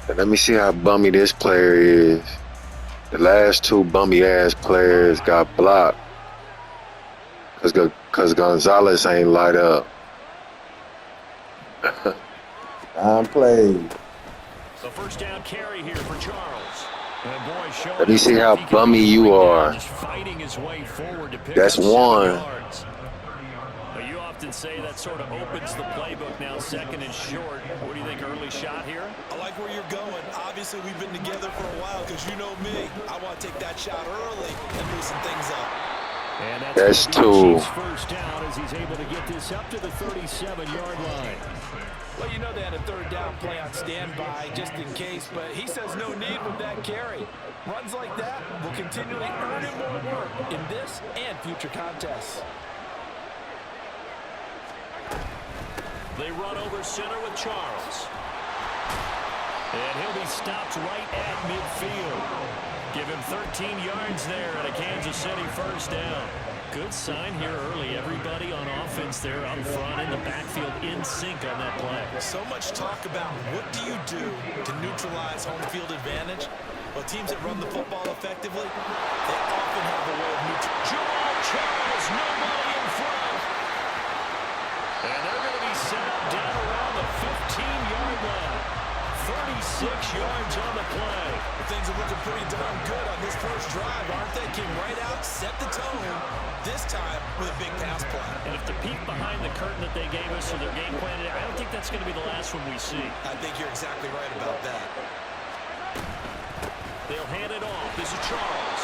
And let me see how bummy this player is. The last two bummy-ass players got blocked because Gonzalez ain't light up. Time played. The first down carry here for Charles. And boy, Let me see how bummy you are. Just fighting his way forward to pick That's up 1. 7 yards. But you often say that sort of opens the playbook now, second and short. What do you think, early shot here? I like where you're going. Obviously, we've been together for a while because you know me. I want to take that shot early and loosen things up. And That's 2. First down as he's able to get this up to the 37-yard line. Well, you know they had a third down play on standby just in case, but he says no need with that carry. Runs like that will continually earn him more work in this and future contests. They run over center with Charles. And he'll be stopped right at midfield. Give him 13 yards there at a Kansas City first down. Good sign here early. Everybody on offense there up front in the backfield in sync on that play. So much talk about what do you do to neutralize home field advantage? Well, teams that run the football effectively, they often have a way of neutralizing. Jamal Charles, nobody in front. And they're going to be set up down around the 15-yard line. 36 yards on the play. Things are looking pretty darn good on this first drive, aren't they? Came right out, set the tone, this time with a big pass play. And if the peek behind the curtain that they gave us or their game plan, I don't think that's going to be the last one we see. I think you're exactly right about that. They'll hand it off. This is Charles.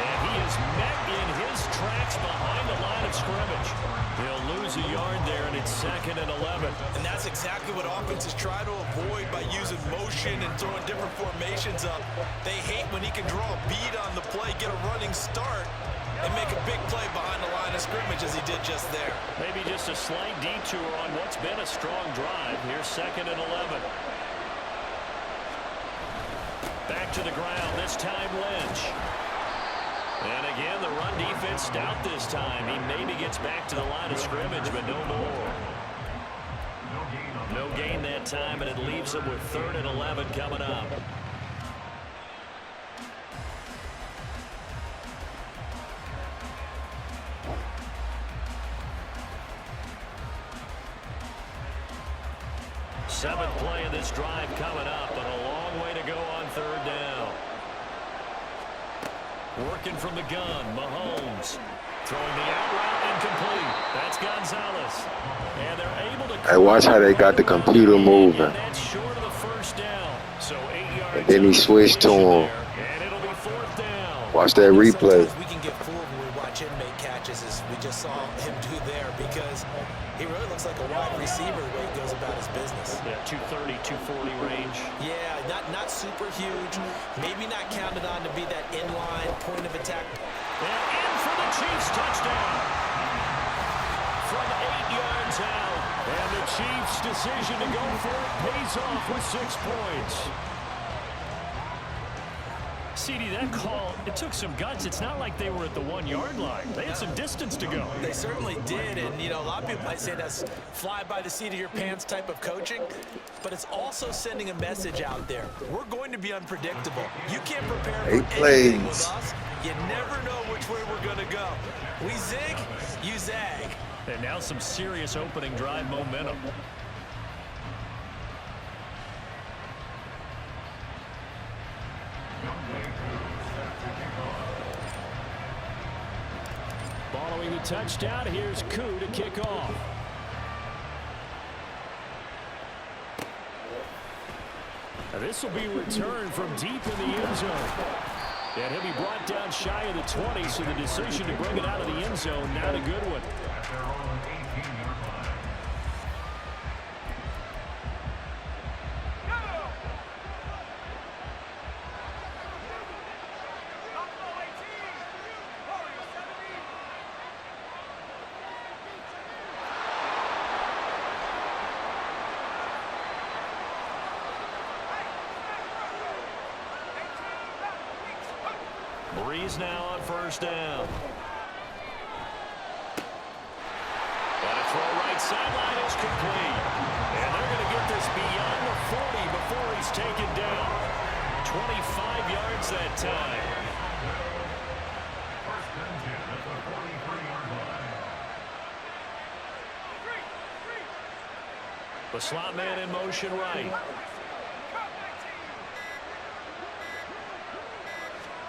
And he is met in his tracks behind the line of scrimmage. He'll lose a yard there, and it's 2nd and 11. And that's exactly what offenses try to avoid by using motion and throwing different formations up. They hate when he can draw a bead on the play, get a running start, and make a big play behind the line of scrimmage as he did just there. Maybe just a slight detour on what's been a strong drive. Here's 2nd and 11. Back to the ground, this time Lynch. And again, the run defense stout this time. He maybe gets back to the line of scrimmage, but no more. No gain that time, and it leaves him with 3rd and 11 coming up. Seventh play of this drive coming up, but a long way to go on 3rd down. Working from the gun, Mahomes. Throwing the out route incomplete. That's Gonzalez. And they're able to... Hey, watch how they got the computer moving. And that's short of the first down. So 8 yards. And then he switched to him. And it'll be 4th down. Watch that replay. Sometimes we can get fooled when we watch him make catches, as we just saw him do there, because he really looks like a wide receiver the way he goes about his business. Yeah, 230, 240 range. Yeah, not super huge. Maybe not counted on to be that inline point of attack. And in for the Chiefs touchdown. From 8 yards out. And the Chiefs' decision to go for it pays off with 6 points. CD, that call, it took some guts. It's not like they were at the 1-yard line. They had some distance to go. They certainly did, and, you know, a lot of people might say that's fly by the seat of your pants type of coaching, but it's also sending a message out there. We're going to be unpredictable. You can't prepare for anything with us. You never know which way we're going to go. We zig, you zag. And now some serious opening drive momentum. Following the touchdown, here's Koo to kick off. Now this will be returned from deep in the end zone. And he'll be brought down shy of the 20, so the decision to bring it out of the end zone, not a good one. Breeze now on first down. And a throw right sideline is complete. And they're going to give get this beyond the 40 before he's taken down. 25 yards that time. The slot man in motion right.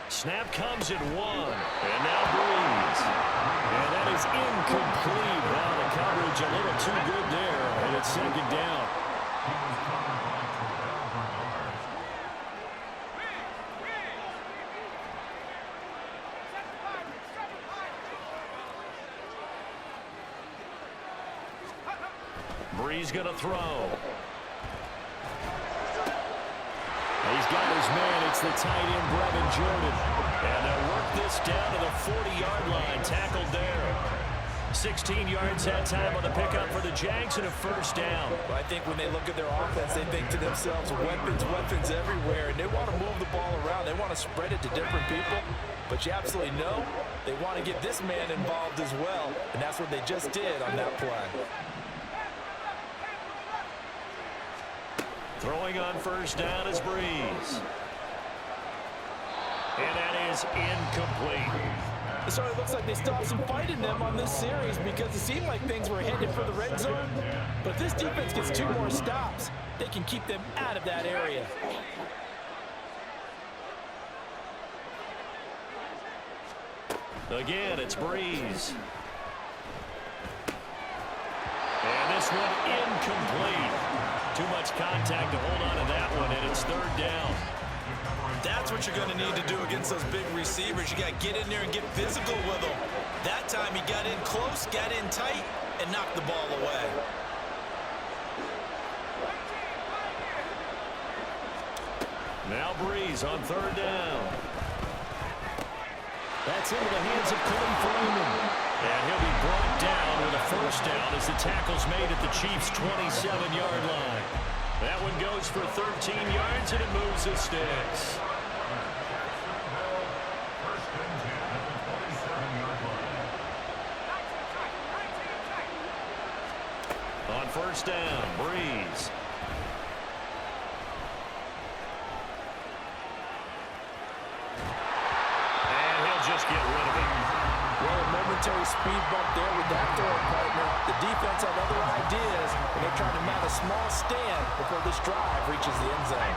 Snap comes at 1. And now Breeze. And that is incomplete. Now the coverage a little too good there. And it's second down. Breeze going to throw. He's got his man. It's the tight end, Brevin Jordan. And they'll work this down to the 40-yard line. Tackled there. 16 yards that time on the pickup for the Jags and a first down. Well, I think when they look at their offense, they think to themselves, weapons, weapons everywhere. And they want to move the ball around. They want to spread it to different people. But you absolutely know they want to get this man involved as well. And that's what they just did on that play. Throwing on first down is Breeze. And that is incomplete. It certainly looks like they still have some fight in them on this series because it seemed like things were headed for the red zone. But if this defense gets 2 more stops, they can keep them out of that area. Again, it's Breeze. And this one incomplete. Too much contact to hold on to that one, and it's third down. That's what you're going to need to do against those big receivers. You got to get in there and get physical with them. That time he got in close, got in tight, and knocked the ball away. Now Breeze on third down. That's into the hands of Corey Freeman. And he'll be brought down with a first down as the tackle's made at the Chiefs' 27-yard line. That one goes for 13 yards, and it moves the sticks. On first down, Breeze. And he'll just get rid of it. Well, a momentary speed bump there with that throw partner. The defense had other ideas, and they're trying to mount a small stand before this drive reaches the end zone.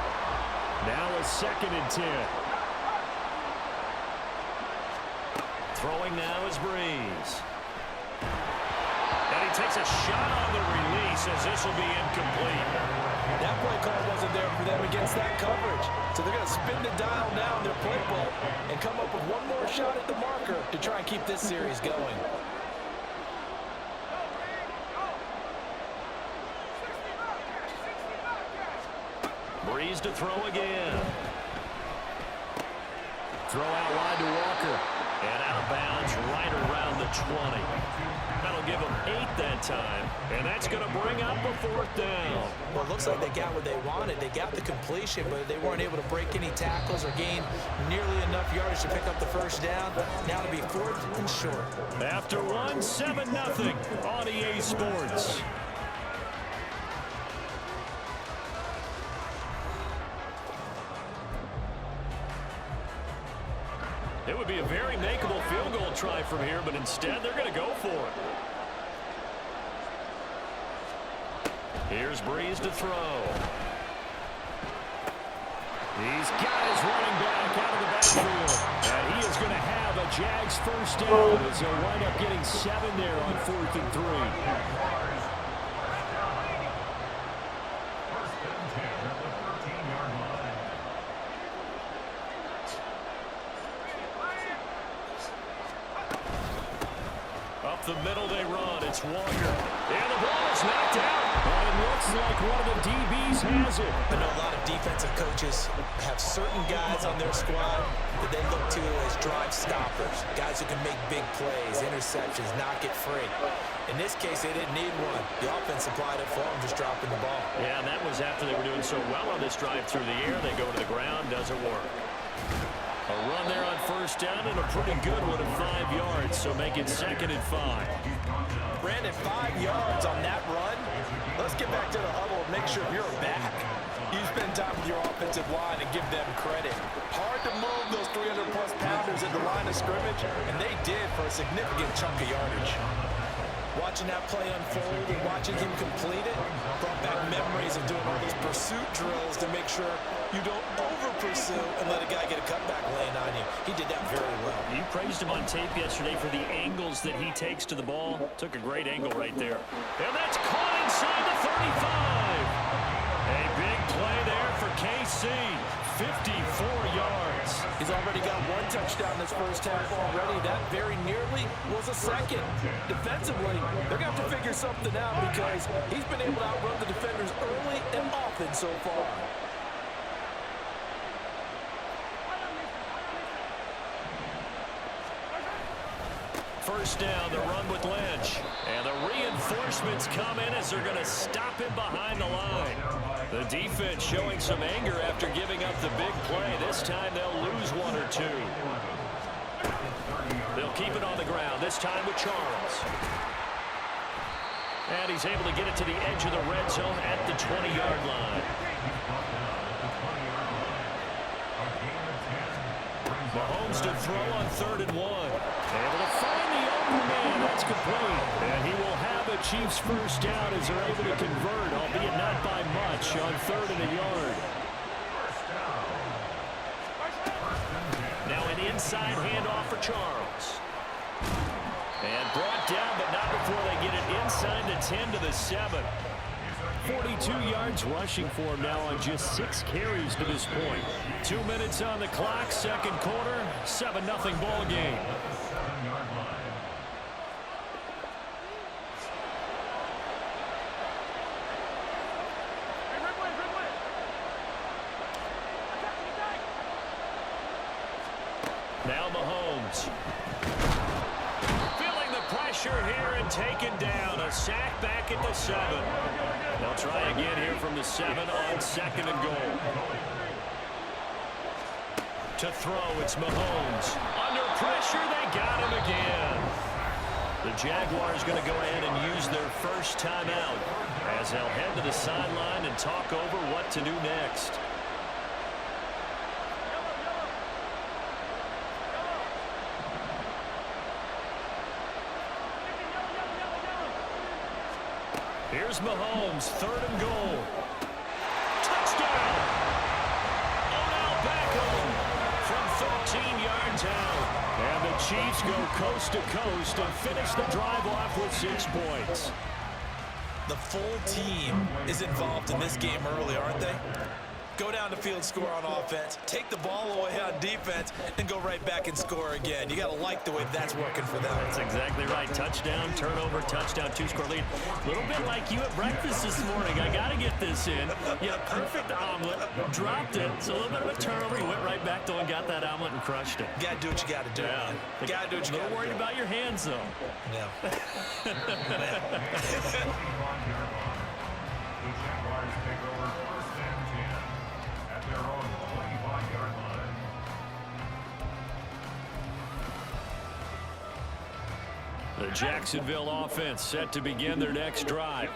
Now a 2nd and 10. Throwing now is Breeze. And he takes a shot on the release as this will be incomplete. That play call wasn't there for them against that coverage. So they're going to spin the dial now in their playbook and come up with one more shot at the marker to try and keep this series going. Breeze to throw again. Throw out wide to Walker. And out of bounds right around the 20. That'll give them 8 that time. And that's going to bring up a 4th down. Well, it looks like they got what they wanted. They got the completion, but they weren't able to break any tackles or gain nearly enough yardage to pick up the first down. Now to be 4th and short. After 1, 7-0 on EA Sports. It would be a very makeable field goal try from here, but instead they're going to go for it. Here's Breeze to throw. He's got his running back out of the backfield. And he is going to have a Jags first down as they'll wind up getting 7 there on 4th and 3. The middle they run. It's Walker. And the ball is knocked out. And it looks like one of the DBs has it. I know a lot of defensive coaches have certain guys on their squad that they look to as drive stoppers. Guys who can make big plays, interceptions, knock it free. In this case, they didn't need one. The offense supplied it for them, just dropping the ball. Yeah, and that was after they were doing so well on this drive through the air. They go to the ground, doesn't work. A run there on first down and a pretty good one at 5 yards, so make it 2nd and 5. Brandon, 5 yards on that run. Let's get back to the huddle and make sure you're back. You spend time with your offensive line and give them credit. Hard to move those 300-plus pounders at the line of scrimmage, and they did for a significant chunk of yardage. Watching that play unfold and watching him complete it brought back memories of doing all those pursuit drills to make sure you don't over-pursue and let a guy get a cutback laying on you. He did that very well. You praised him on tape yesterday for the angles that he takes to the ball. Took a great angle right there. And that's caught inside the 35. A big play there for KC. 54 yards. He's already got one touchdown this first half already. That very nearly was a second. Defensively, they're going to have to figure something out because he's been able to outrun the defenders early and often so far. First down, the run with Lynch. And the reinforcements come in as they're going to stop him behind the line. The defense showing some anger after giving up the big play. This time they'll lose one or two. They'll keep it on the ground, this time with Charles. And he's able to get it to the edge of the red zone at the 20-yard line. Mahomes to throw on 3rd and 1. Able to find the open man. That's complete. And he will have a Chiefs first down as they're able to convert, albeit not by much, on 3rd and a yard. Now an inside handoff for Charles. And brought down, but not before they get it inside the 10 to the 7. 42 yards rushing for him now on just 6 carries to this point. 2 minutes on the clock, second quarter, 7-0 ball game. Now Mahomes. Feeling the pressure here and taken down. A sack back at the 7. They'll try again here from the 7 on 2nd and goal. To throw, it's Mahomes. Under pressure, they got him again. The Jaguars going to go ahead and use their first timeout as they'll head to the sideline and talk over what to do next. Here's Mahomes, 3rd and goal. Touchdown! Odell Beckham from 13 yards out. And the Chiefs go coast to coast and finish the drive off with 6 points. The full team is involved in this game early, aren't they? Go down the field, score on offense, take the ball away on defense, and go right back and score again. You got to like the way that's working for them. That's exactly right. Touchdown, turnover, touchdown, 2-score lead. A little bit like you at breakfast this morning. I got to get this in. You had a perfect omelet, dropped it. So a little bit of a turnover. You went right back though and got that omelet and crushed it. You got to do what you got to do. Yeah. You got to do what you got to do. A little worried about your hands though. Yeah. The Jacksonville offense set to begin their next drive.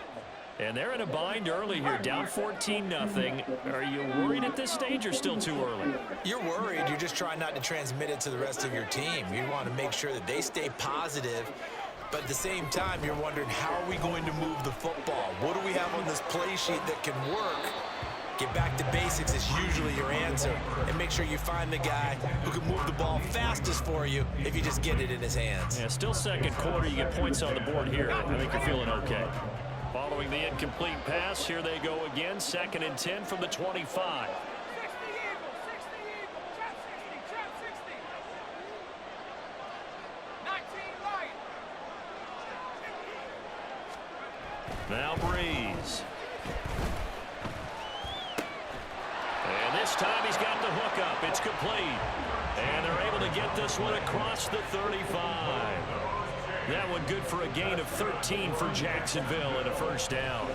And they're in a bind early here, down 14-0. Are you worried at this stage or still too early? You're worried. You're just trying not to transmit it to the rest of your team. You want to make sure that they stay positive. But at the same time, you're wondering, how are we going to move the football? What do we have on this play sheet that can work? Get back to basics is usually your answer. And make sure you find the guy who can move the ball fastest for you if you just get it in his hands. Yeah, still second quarter. You get points on the board here. I think you're feeling okay. Following the incomplete pass, here they go again. 2nd and 10 from the 25. Now Breeze. And this time he's got the hook up. It's complete. And they're able to get this one across the 35. That one good for a gain of 13 for Jacksonville and a first down.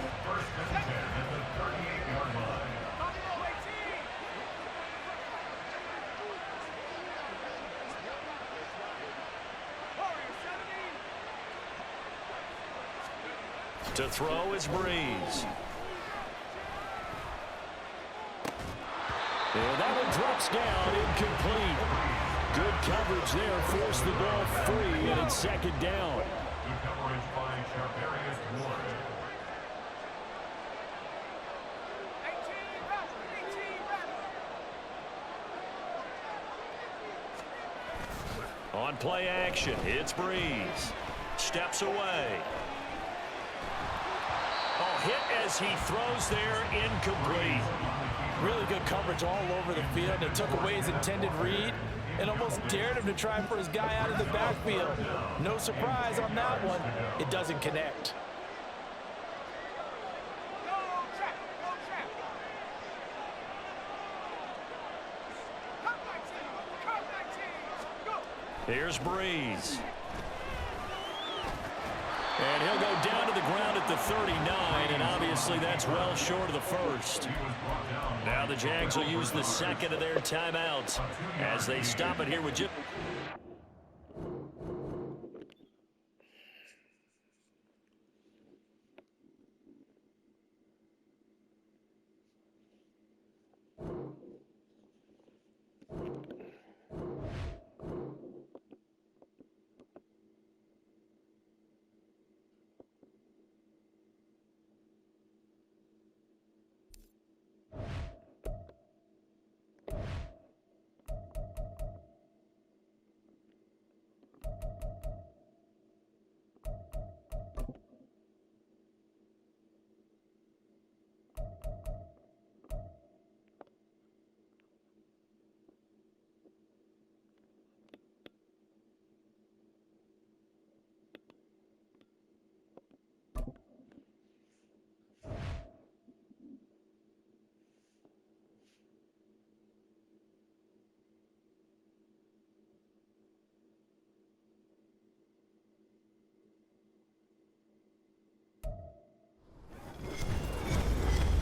To throw is Breeze. And that one drops down, incomplete. Good coverage there, forced the ball free, and it's second down. Good coverage by Charvarius Ward. On play action, it's Breeze. Steps away. Oh, hit as he throws there, incomplete. Really good coverage all over the field. It took away his intended read and almost dared him to try for his guy out of the backfield. No surprise on that one. It doesn't connect. Here's Breeze. And he'll go down to the ground at the 39, and obviously that's well short of the first. Now the Jags will use the second of their timeouts as they stop it here with just...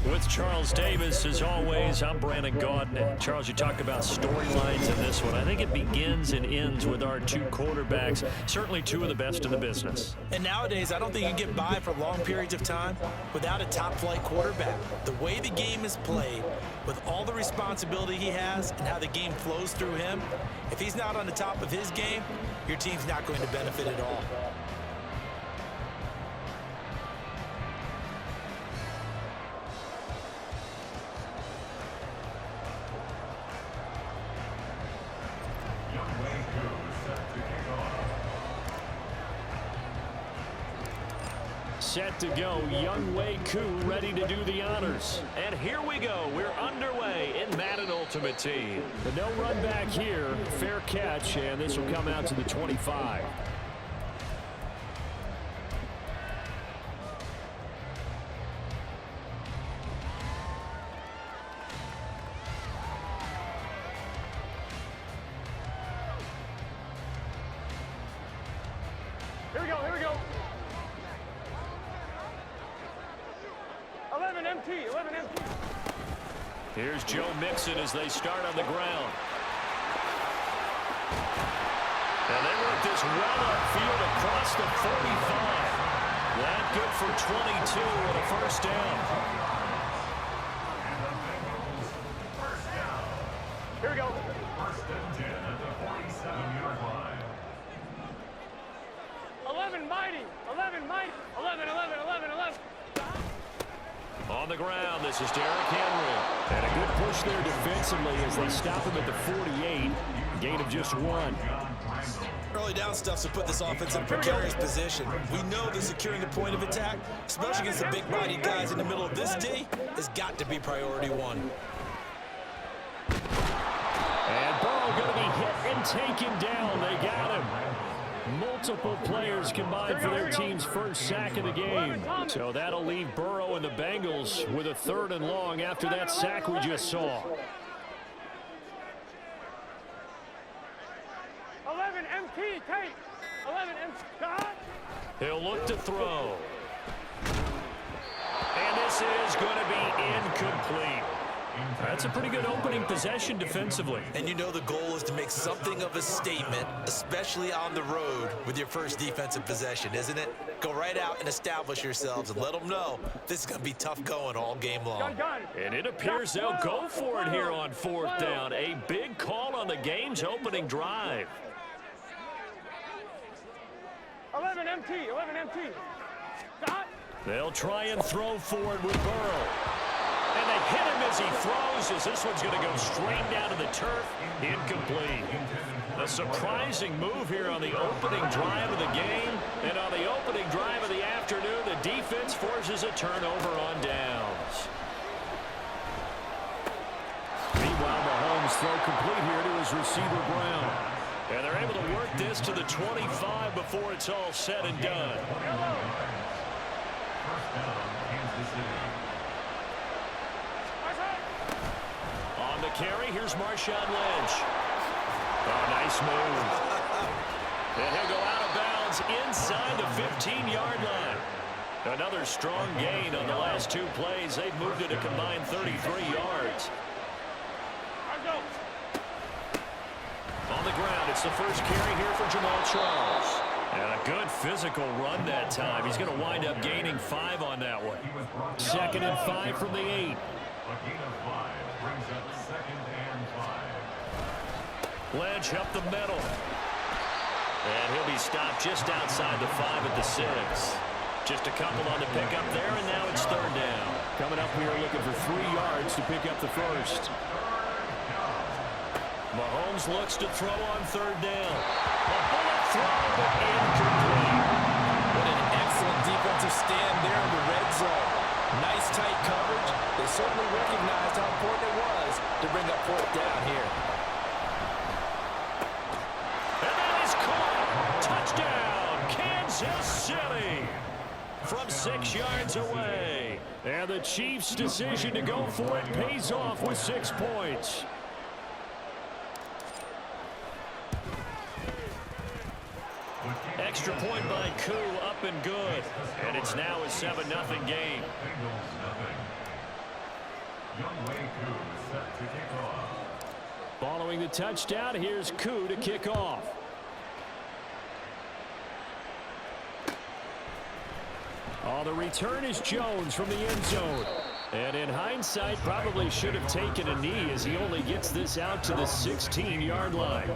With Charles Davis, as always, I'm Brandon Gaudin. Charles, you talked about storylines in this one. I think it begins and ends with our two quarterbacks, certainly two of the best in the business. And nowadays, I don't think you can get by for long periods of time without a top-flight quarterback. The way the game is played, with all the responsibility he has and how the game flows through him, if he's not on the top of his game, your team's not going to benefit at all. Set to go, Young Wei Koo ready to do the honors. And here we go, we're underway in Madden Ultimate Team. The no run back here, fair catch, and this will come out to the 25. Here we go. 11 MT. Here's Joe Mixon as they start on the ground. And they work this well upfield across the 45. That good for 22 and a first down. Here we go. First and 10 at the 47-yard line. 11 mighty. 11. On the ground, this is Derrick Henry. And a good push there defensively as they stop him at the 48. Gain of just one. Early down stuff to put this offense in a precarious position. We know that securing the point of attack, especially against the big-bodied guys in the middle of this D, has got to be priority one. And Burrow going to be hit and taken down. They got him. Multiple players combined for their team's first sack of the game. So that'll leave Burrow and the Bengals with a 3rd and long after that sack we just saw. 11 MT, take. 11 MT. He'll look to throw. And this is going to be incomplete. That's a pretty good opening possession defensively. And you know the goal is to make something of a statement, especially on the road with your first defensive possession, isn't it? Go right out and establish yourselves and let them know this is going to be tough going all game long. And it appears they'll go for it here on 4th down. A big call on the game's opening drive. 11 MT, 11 MT. Stop. They'll try and throw forward with Burrow. And they hit him as he throws, as this one's going to go straight down to the turf. Incomplete. A surprising move here on the opening drive of the game. And on the opening drive of the afternoon, the defense forces a turnover on downs. Meanwhile, Mahomes throw complete here to his receiver, Brown. And they're able to work this to the 25 before it's all said and done. On the carry, here's Marshawn Lynch. Oh, nice move. And he'll go out of bounds inside the 15-yard line. Another strong gain on the last 2 plays. They've moved it a combined 33 yards. On the ground, it's the first carry here for Jamal Charles. And a good physical run that time. He's going to wind up gaining 5 on that one. 2nd and 5 from the 8. A gain of 5 brings up 2nd and 5. Lynch up the middle. And he'll be stopped just outside the 5 at the 6. Just a couple on the pickup there, and now it's 3rd down. Coming up, we are looking for 3 yards to pick up the first. Mahomes looks to throw on 3rd down. A bullet throw, but incomplete. What an excellent defensive stand there in the red zone. Nice tight coverage. They certainly recognized how important it was to bring up 4th down here. And that is caught. Touchdown, Kansas City. From 6 yards away. And the Chiefs' decision to go for it pays off with 6 points. Extra point by Koo, up and good. And it's now a 7-0 game. Following the touchdown, here's Koo to kick off. Oh, the return is Jones from the end zone. And in hindsight, probably should have taken a knee as he only gets this out to the 16-yard line.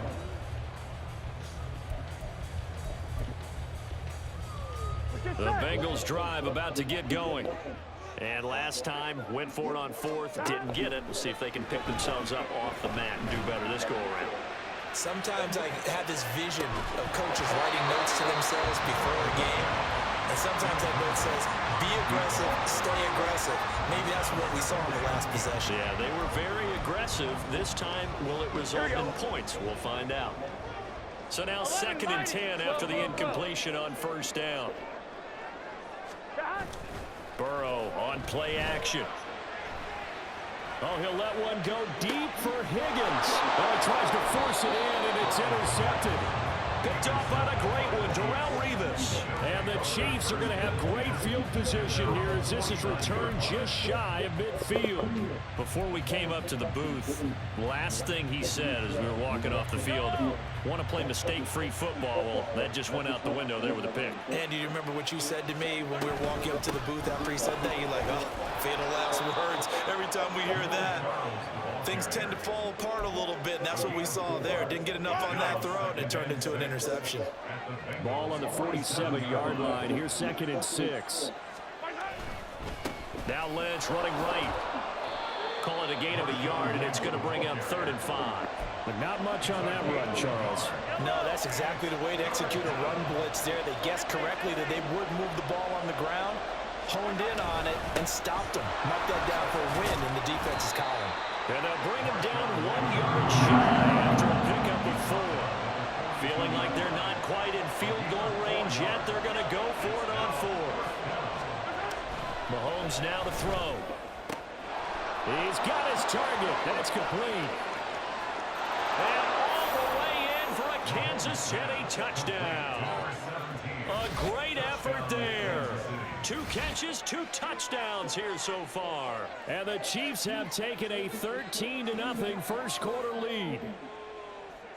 The Bengals drive about to get going. And last time, went for it on 4th, didn't get it. We'll see if they can pick themselves up off the mat and do better this go-around. Sometimes I have this vision of coaches writing notes to themselves before a game. And sometimes that note says, be aggressive, stay aggressive. Maybe that's what we saw in the last possession. Yeah, they were very aggressive. This time, will it result in points? We'll find out. So now 2nd and 10 after the incompletion on 1st down. Burrow on play action. Oh, he'll let one go deep for Higgins. Oh, he tries to force it in, and it's intercepted. Picked off by the great one, Darrelle Revis. And the Chiefs are going to have great field position here as this is returned just shy of midfield. Before we came up to the booth, last thing he said as we were walking off the field, want to play mistake-free football. Well, that just went out the window there with a pick. And do you remember what you said to me when we were walking up to the booth after he said that? You're like, oh, fatal last words. Every time we hear that, things tend to fall apart a little bit, and that's what we saw there. Didn't get enough on that throw, and it turned into an interception. Ball on the 47-yard line. Here's 2nd and 6. Now Lynch running right. Call it a gain of a yard, and it's going to bring up 3rd and 5. But not much on that run, Charles. No, that's exactly the way to execute a run blitz there. They guessed correctly that they would move the ball on the ground, honed in on it, and stopped them. Marked that down for a win in the defense's column. And they'll bring him down 1 yard shy after a pickup of 4. Feeling like they're not quite in field goal range yet, they're going to go for it on 4. Mahomes now to throw. He's got his target. That's complete. And all the way in for a Kansas City touchdown. A great effort there. 2 catches, 2 touchdowns here so far. And the Chiefs have taken a 13-0 first quarter lead.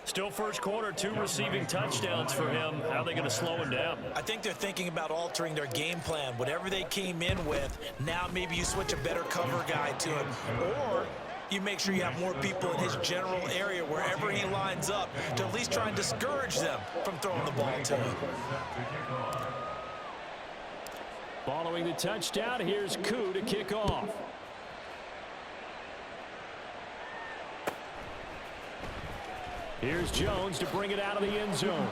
Still first quarter, 2 receiving touchdowns for him. How are they going to slow him down? I think they're thinking about altering their game plan. Whatever they came in with, now maybe you switch a better cover guy to him. Or you make sure you have more people in his general area wherever he lines up to at least try and discourage them from throwing the ball to him. Following the touchdown, here's Koo to kick off. Here's Jones to bring it out of the end zone.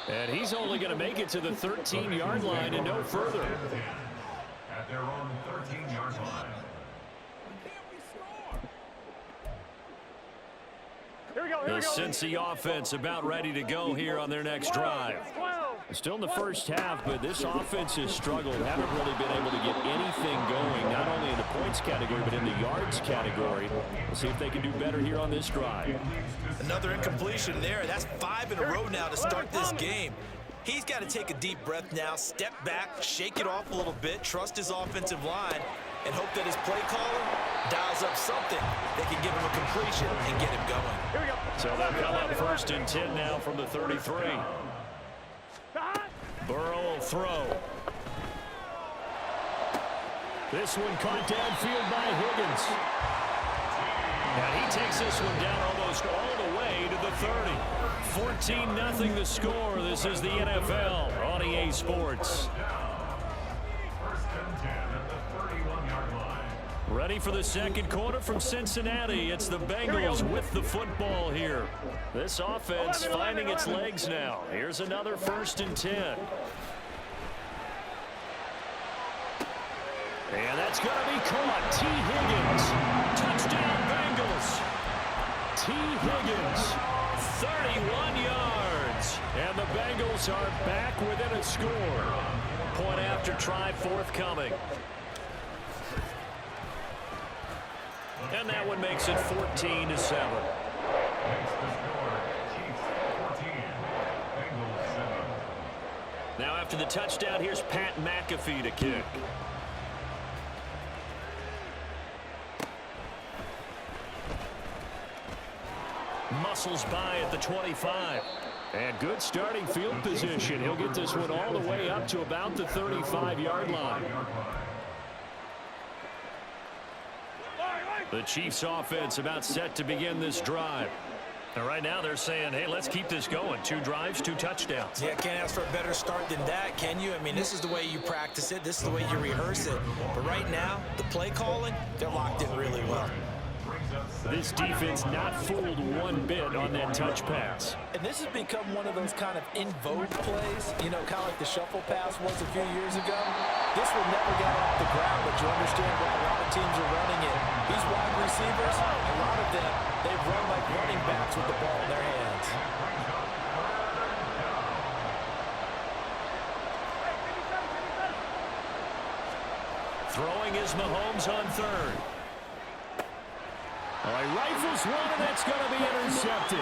And he's only going to make it to the 13-yard line and no further. At their own 13-yard line. The Cincy offense about ready to go here on their next drive. Still in the first half, but this offense has struggled. Haven't really been able to get anything going, not only in the points category, but in the yards category. We'll see if they can do better here on this drive. Another incompletion there. That's 5 in a row now to start this game. He's got to take a deep breath now, step back, shake it off a little bit, trust his offensive line, and hope that his play caller dials up something that can give him a completion and get him going. So they'll come up first and 10 now from the 33. Burrow will throw. This one caught downfield by Higgins. And he takes this one down almost all the way to the 30. 14-0 the score. This is the NFL on EA Sports. First and 10 at the 31-yard line. Ready for the second quarter from Cincinnati. It's the Bengals with the football here. This offense finding its legs now. Here's another first and 10. And that's going to be caught. T. Higgins. Touchdown Bengals. T. Higgins. 31 yards. And the Bengals are back within a score. Point after try forthcoming. And that one makes it 14-7. Makes the score Chiefs 14, Bengals 7. Now after the touchdown, here's Pat McAfee to kick. Muscles by at the 25. And good starting field position. He'll get this one all the way up to about the 35-yard line. The Chiefs offense about set to begin this drive. And right now they're saying, hey, let's keep this going. 2 drives, 2 touchdowns. Yeah, can't ask for a better start than that, can you? I mean, this is the way you practice it. This is the way you rehearse it. But right now, the play calling, they're locked in really well. This defense not fooled one bit on that touch pass. And this has become one of those kind of in vogue plays, you know, kind of like the shuffle pass was a few years ago. This will never get off the ground, but you understand why a lot of teams are running it. These wide receivers, a lot of them, they run like running backs with the ball in their hands. Throwing is Mahomes on third. Oh, he rifles one, and that's going to be intercepted.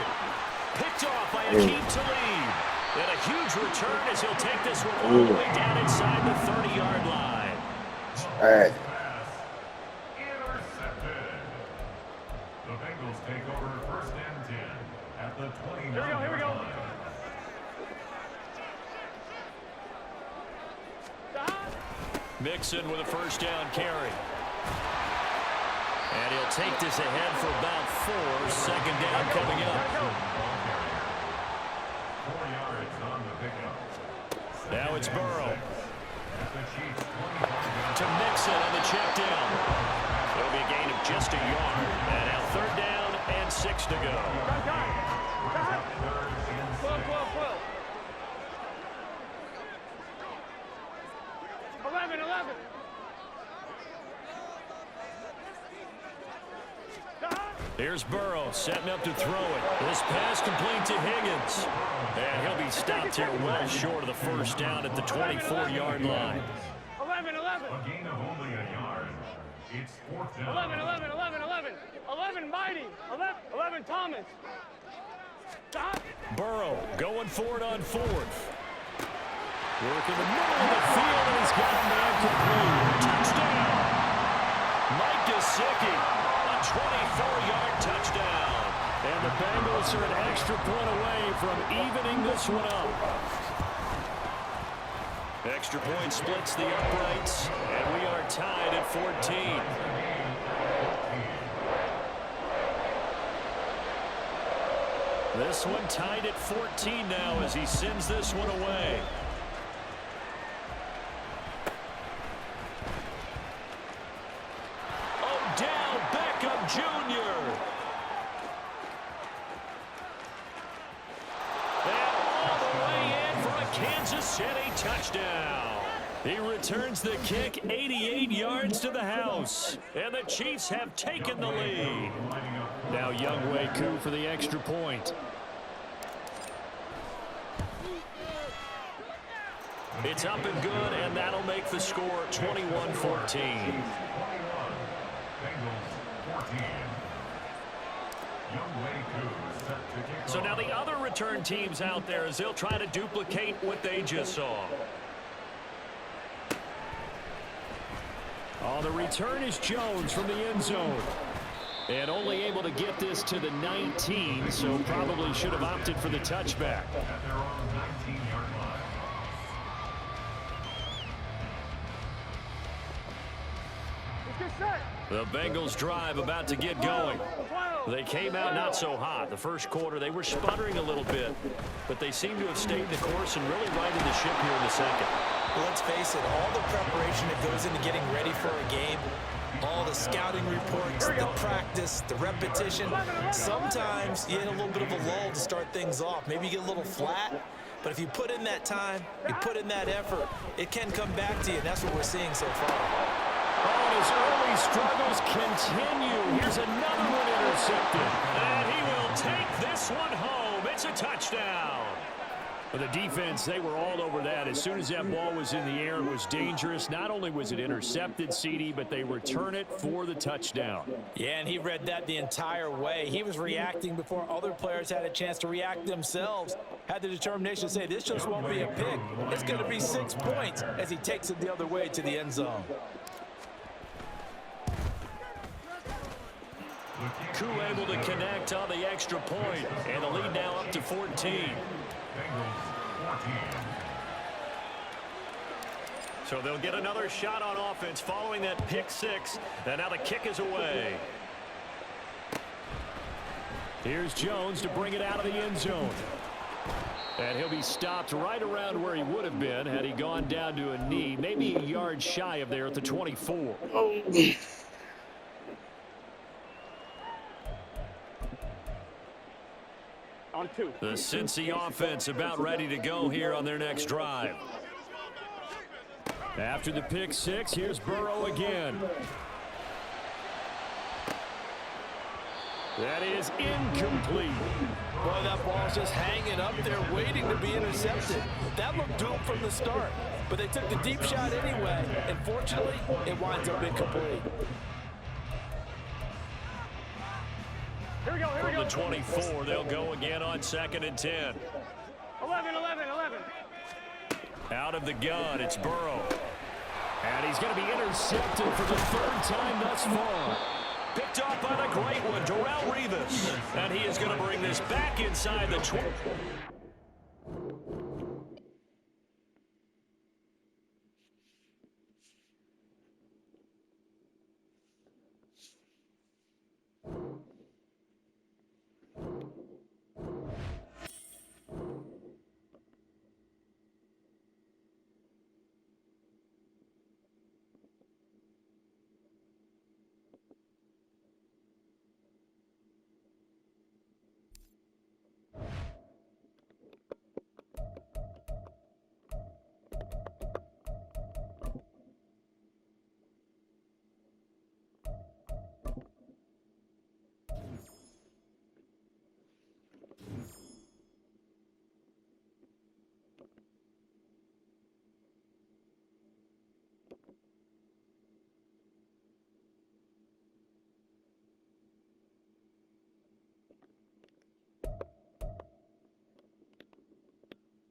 Picked off by Akeem Talib. And a huge return as he'll take this one all the way down inside the 30-yard line. All right. Intercepted. The Bengals take over first and 10 at the 29-yard line. Mixon with a first down carry. And he'll take this ahead for about 4. Second down coming up. 4 yards on the pickup. Now it's Burrow. At the Chiefs 25-yard To Mixon on the check down. It'll be a gain of just a yard. And now 3rd down and 6 to go. 11. Here's Burrow setting up to throw it. This pass complete to Higgins. And he'll be stopped here well short of the first down at the 24-yard line. 11. A gain of only a yard. It's 4th down. 11 Mighty. 11 Thomas. Burrow going for it on 4th. Working the middle of the field, and he's got a man complete. Touchdown! Mike Gesicki, a 24-yard touchdown. And And the Bengals are an extra point away from evening this one up. Extra point splits the uprights, and we are tied at 14. This one tied at 14 now as he sends this one away. Odell Beckham Jr. And all the way in for a Kansas City touchdown. He returns the kick 88 yards to the house. And the Chiefs have taken the lead. Now Younghoe Koo for the extra point. It's up and good, and that'll make the score 21-14. So now the other return teams out there as they'll try to duplicate what they just saw. Oh, the return is Jones from the end zone. And only able to get this to the 19, so probably should have opted for the touchback. At their own 19-yard line. The Bengals drive about to get going. They came out not so hot. The first quarter, they were sputtering a little bit, but they seem to have stayed the course and really righted the ship here in the second. Well, let's face it, all the preparation that goes into getting ready for a game, all the scouting reports, the practice, the repetition, sometimes you hit a little bit of a lull to start things off. Maybe you get a little flat, but if you put in that time, you put in that effort, it can come back to you, and that's what we're seeing so far. Oh, and his early struggles continue. Here's another one intercepted. And he will take this one home. It's a touchdown. For the defense, they were all over that. As soon as that ball was in the air, it was dangerous. Not only was it intercepted, CD, but they return it for the touchdown. Yeah, and he read that the entire way. He was reacting before other players had a chance to react themselves. Had the determination to say, this just won't be a pick. It's going to be 6 points as he takes it the other way to the end zone. Koo able to connect on the extra point, and the lead now up to 14. So they'll get another shot on offense following that pick six, and now the kick is away. Here's Jones to bring it out of the end zone. And he'll be stopped right around where he would have been had he gone down to a knee, maybe a yard shy of there at the 24. On 2. The Cincy offense about ready to go here on their next drive. After the pick six, here's Burrow again. That is incomplete. Boy, that ball's just hanging up there waiting to be intercepted. That looked doomed from the start, but they took the deep shot anyway, and fortunately, it winds up incomplete. Here we go, here we From go. the 24, they'll go again on 2nd and 10. 11. Out of the gun, it's Burrow. And he's going to be intercepted for the 3rd time thus far. Picked off by the great one, Darrelle Revis. And he is going to bring this back inside the 20.